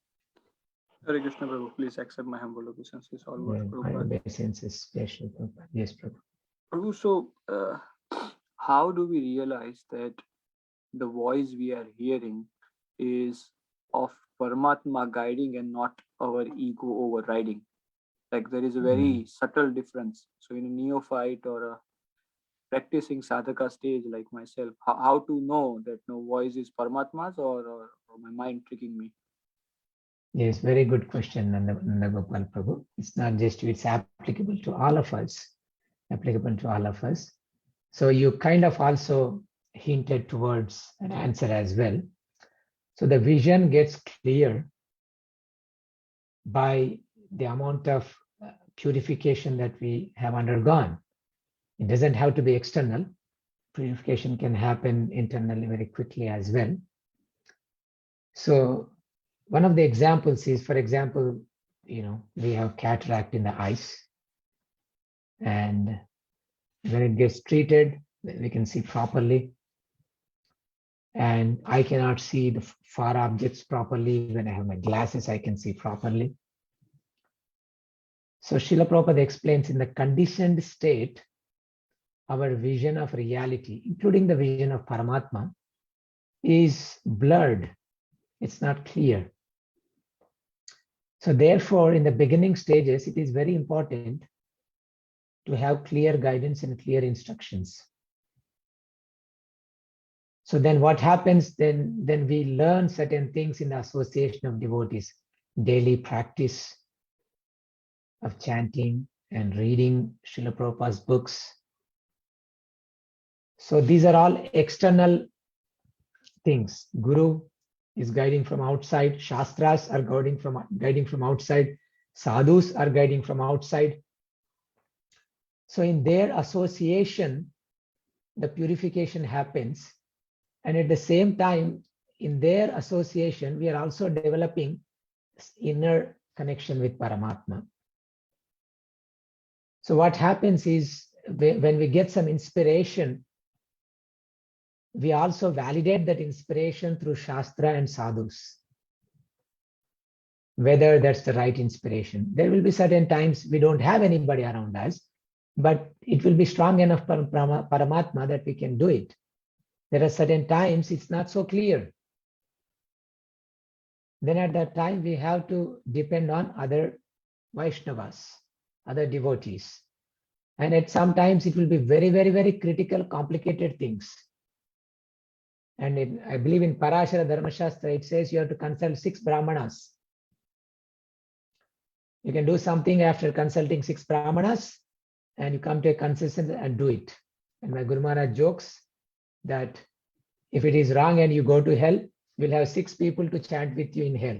S5: Hare Krishna, Prabhu. Please accept my humble obeisances. All words,
S1: My
S5: Prabhupada.
S1: obeisances, special Prabhupada. Yes, Prabhu.
S5: Prabhu, so how do we realize that the voice we are hearing is of Paramatma guiding and not our ego overriding? Like there is a very subtle difference. So in a neophyte or a practicing sadhaka stage like myself, how to know that no voice is Paramatma's or my mind tricking me?
S1: Yes, very good question, Nanda Gopal Prabhu. It's not just you, it's applicable to all of us. Applicable to all of us. So you kind of also hinted towards an answer as well. So the vision gets clear by the amount of purification that we have undergone. It doesn't have to be external. Purification can happen internally very quickly as well. So one of the examples is, for example, we have cataract in the eyes, and when it gets treated, we can see properly. And I cannot see the far objects properly. When I have my glasses, I can see properly. So Srila Prabhupada explains, in the conditioned state, our vision of reality, including the vision of Paramatma, is blurred. It's not clear. So therefore, in the beginning stages, it is very important to have clear guidance and clear instructions. So then what happens, then we learn certain things in the association of devotees, daily practice of chanting and reading Srila Prabhupada's books. So these are all external things. Guru is guiding from outside, Shastras are guiding from outside, Sadhus are guiding from outside. So in their association, the purification happens. And at the same time, in their association, we are also developing inner connection with Paramatma. So what happens is, when we get some inspiration, we also validate that inspiration through Shastra and Sadhus, whether that's the right inspiration. There will be certain times we don't have anybody around us, but it will be strong enough for Paramatma that we can do it. There are certain times it's not so clear. Then at that time, we have to depend on other Vaishnavas, other devotees. And at sometimes it will be very, very, very critical, complicated things. And I believe in Parashara Dharma Shastra, it says you have to consult 6 Brahmanas. You can do something after consulting 6 Brahmanas, and you come to a consensus and do it. And my Guru Maharaj jokes that if it is wrong and you go to hell, you'll have 6 people to chant with you in hell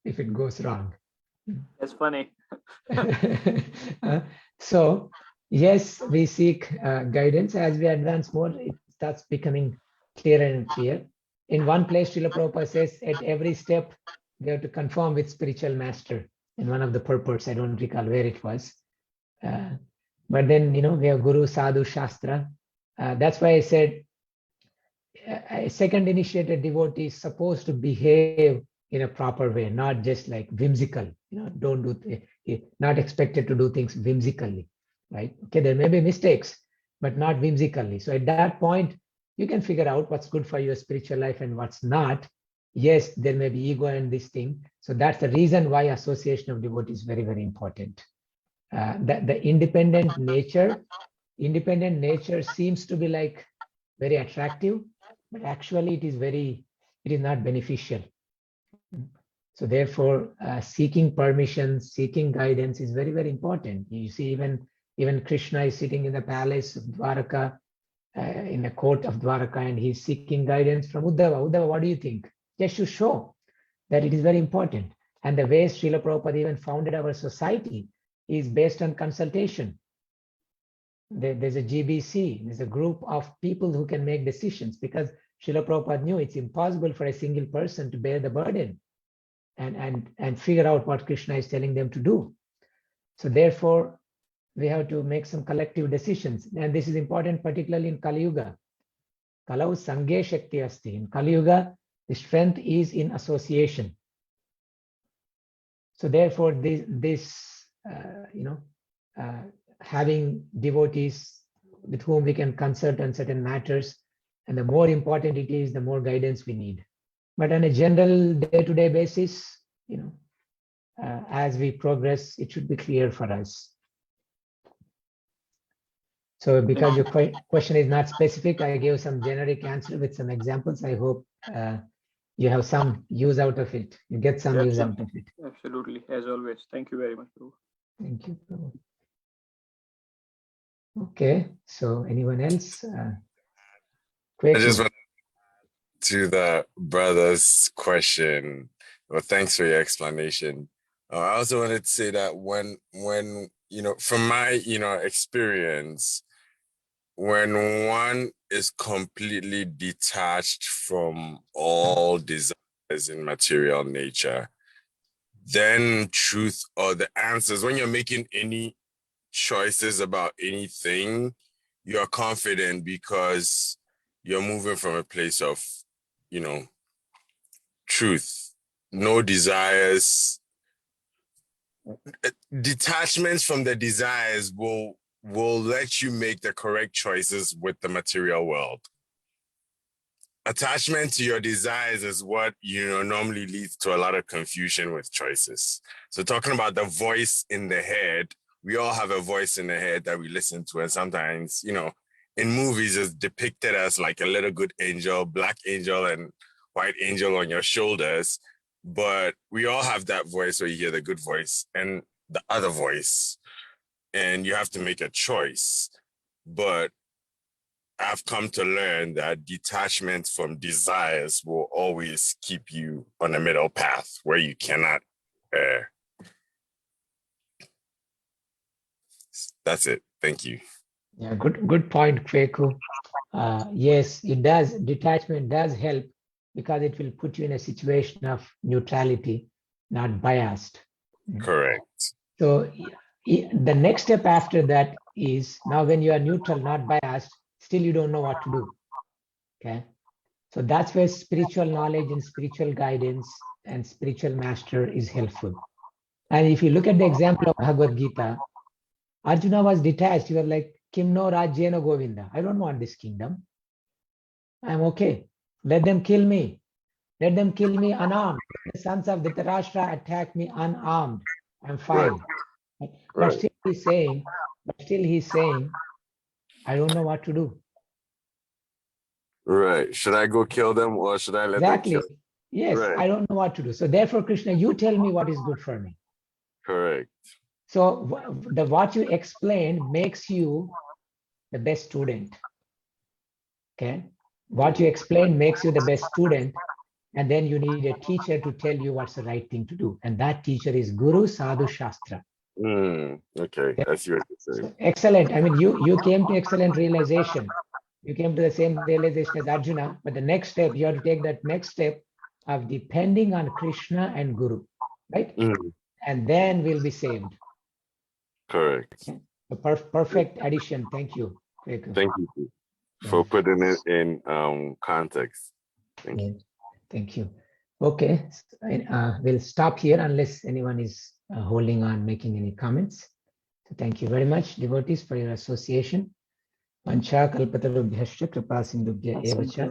S1: if it goes wrong.
S5: That's funny.
S1: So, yes, we seek guidance. As we advance more, it starts becoming clearer and clear. In one place, Srila Prabhupada says, at every step, we have to conform with spiritual master. In one of the purports, I don't recall where it was. But then, we have Guru, Sadhu, Shastra. That's why I said a second initiated devotee is supposed to behave in a proper way, not just like whimsical. Don't do, not expected to do things whimsically, right? Okay, there may be mistakes, but not whimsically. So at that point, you can figure out what's good for your spiritual life and what's not. Yes, there may be ego and this thing. So that's the reason why association of devotees is very, very important. The independent nature seems to be like very attractive, but actually it is not beneficial. So therefore, seeking permission, seeking guidance is very, very important. You see, even Krishna is sitting in the palace of Dwaraka, in the court of Dwaraka, and he's seeking guidance from Uddhava. Uddhava, what do you think? Just to show that it is very important. And the way Srila Prabhupada even founded our society is based on consultation. There's a GBC, there's a group of people who can make decisions, because Srila Prabhupada knew it's impossible for a single person to bear the burden and figure out what Krishna is telling them to do. So therefore, we have to make some collective decisions. And this is important, particularly in Kali Yuga. Kalau Sanghe Shakti Asti. In Kali Yuga, the strength is in association. So therefore, having devotees with whom we can consult on certain matters, and the more important it is, the more guidance we need. But on a general day-to-day basis, as we progress, it should be clear for us. So because your question is not specific, I gave some generic answer with some examples. I hope you have some use out of it. You get some use out of it.
S5: Absolutely, as always. Thank you very much, Prabhu.
S1: Thank you, Prabhu. Okay, so anyone else?
S4: I just want to the brother's question. Well, thanks for your explanation. I also wanted to say that when from my experience, when one is completely detached from all desires in material nature, then truth or the answers, when you're making any choices about anything, you're confident because you're moving from a place of, truth, no desires. Detachments from the desires will let you make the correct choices with the material world. Attachment to your desires is what normally leads to a lot of confusion with choices. So talking about the voice in the head, we all have a voice in the head that we listen to, and sometimes in movies it's depicted as like a little good angel, black angel and white angel on your shoulders. But we all have that voice where you hear the good voice and the other voice, and you have to make a choice. But I've come to learn that detachment from desires will always keep you on a middle path where you cannot err. That's it. Thank you.
S1: Yeah, good point, Kweku. Yes, it does. Detachment does help because it will put you in a situation of neutrality, not biased.
S4: Correct.
S1: So the next step after that is, now when you are neutral, not biased, still you don't know what to do. Okay. So that's where spiritual knowledge and spiritual guidance and spiritual master is helpful. And if you look at the example of Bhagavad Gita, Arjuna was detached. He was like, Kim no Rajyena Govinda. I don't want this kingdom. I'm okay. Let them kill me. Let them kill me unarmed. The sons of Dhritarashtra attack me unarmed. I'm fine. Right. But still he's saying, I don't know what to do.
S4: Right. Should I go kill them or should I let
S1: Exactly.
S4: them kill?
S1: Yes,
S4: Right.
S1: I don't know what to do. So therefore, Krishna, you tell me what is good for me.
S4: Correct.
S1: So what you explain makes you the best student. Okay. What you explain makes you the best student. And then you need a teacher to tell you what's the right thing to do. And that teacher is Guru Sadhu Shastra.
S4: Okay. I see what you're saying.
S1: So excellent. I mean, you came to excellent realization. You came to the same realization as Arjuna, but the next step, you have to take that next step of depending on Krishna and Guru, right? And then we'll be saved.
S4: Correct.
S1: A perfect addition. Thank you. Thank you.
S4: Thank you for putting it in context. Thank you.
S1: Thank you. Okay, we'll stop here unless anyone is holding on, making any comments. So thank you very much, devotees, for your association. Pancha kalpatarubhyascha kripa sindhubhya evacha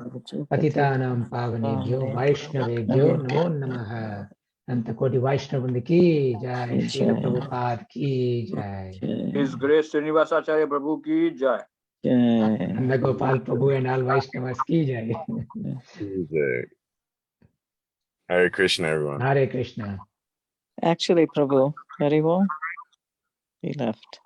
S1: patitanam pavanebhyo vaishnavebhyo namo namaha. Antakoti Vaishnavandi ki jai, Srila Prabhupada ki jai.
S5: His Grace Srinivasacarya Prabhu ki jai.
S1: Nanda Gopal Prabhu and all Vaishnavas ki jai.
S4: Hare Krishna, everyone.
S1: Hare Krishna.
S3: Actually, Prabhu, very well. He left.